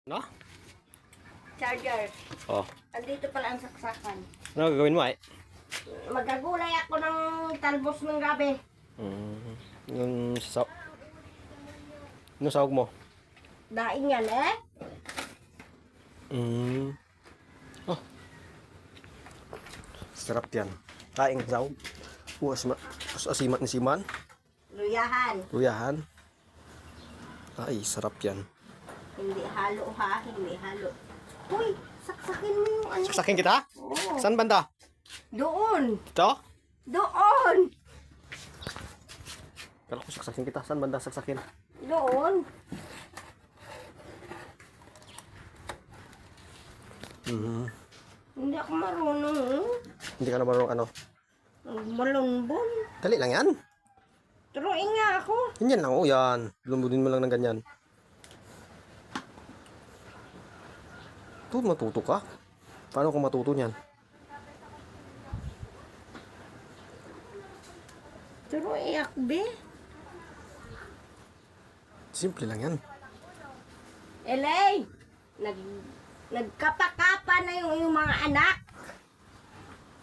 No? Charger. Oh. Andito pala ang saksakan. Ano gagawin mo ay? Magagulay ako ng talbos ng gabi. Yung yung sahog mo? Daing yan eh. Oh. Sarap yan. Kaing sahog. Asimat ni Siman. Luyahan. Luyahan. Ay, sarap yan. Hindi halo ha. Hindi halo. Uy, saksakin mo yung ano. Saksakin kita? Oo. Saan banda? Doon. Ito? Doon. Kala ko saksakin kita. Saan banda saksakin? Doon. Hindi ako marunong. Hindi ka na marunong ano? Malunbon. Dali lang yan. Turuin nga ako. Yan lang, oh yan. Lumbunin mo lang ng ganyan. Ito, matuto ka. Paano kung matuto niyan? Turuin ako, be. Simple lang yan. Elay! Nagkapakapa na yung mga anak.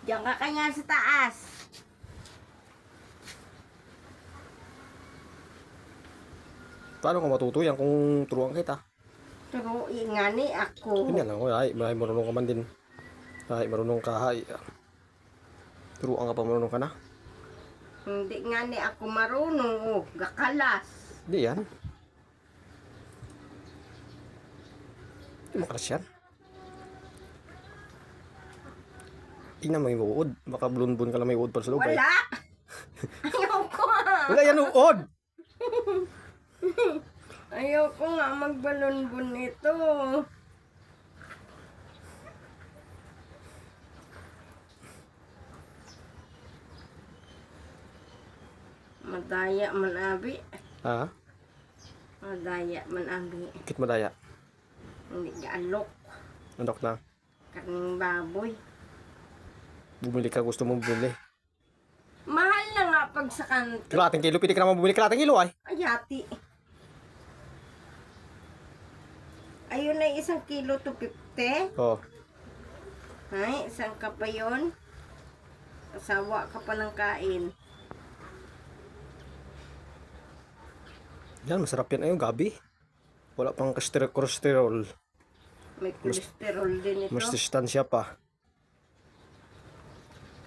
Diyan ka kanya sa taas. Paano kung matuto yan kung turuan kita? Turuin nga ni ako. Yun yan lang, oh, ay, marunong ka man din. Ay, marunong ka, ay. Turuan ka pa, marunong ka na? Hindi nga ni ako marunong. Oh, gakalas. Hindi yan. Hindi makalas yan. Tingnan mo yung uod. Baka bulunbun ka lang may uod para sa loob. Wala! Ayoko nga. Wala yan uod! Ayoko nga magbalon-bun ito. Madaya man abi. Ha? Madaya man abi. Kit madaya. Hindi gaalok. Andok na. Karning baboy. Bumili ka, gusto mong bumili. Mahal na nga pag sa kanto. Kalating kilo, pili ka naman bumili kalating kilo ay. Ayati. Ayun ay 1 kilo to 50. Oh. Ay, isang ka pa yun. Asawa ka pa ng kain. Yan, masarap yan ayun, gabi. Wala pang cholesterol. May kolesterol din ito. Mas distansya pa.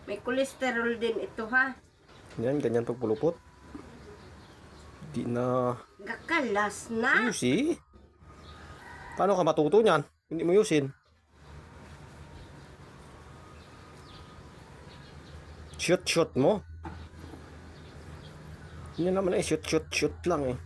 May kolesterol din ito ha. Yan, ganyan pagpulupot. Di na... Gakalas na. Ayusi. Paano ka matuto niyan? Hindi mo yusin. Shoot mo. Yan naman ay shoot lang eh.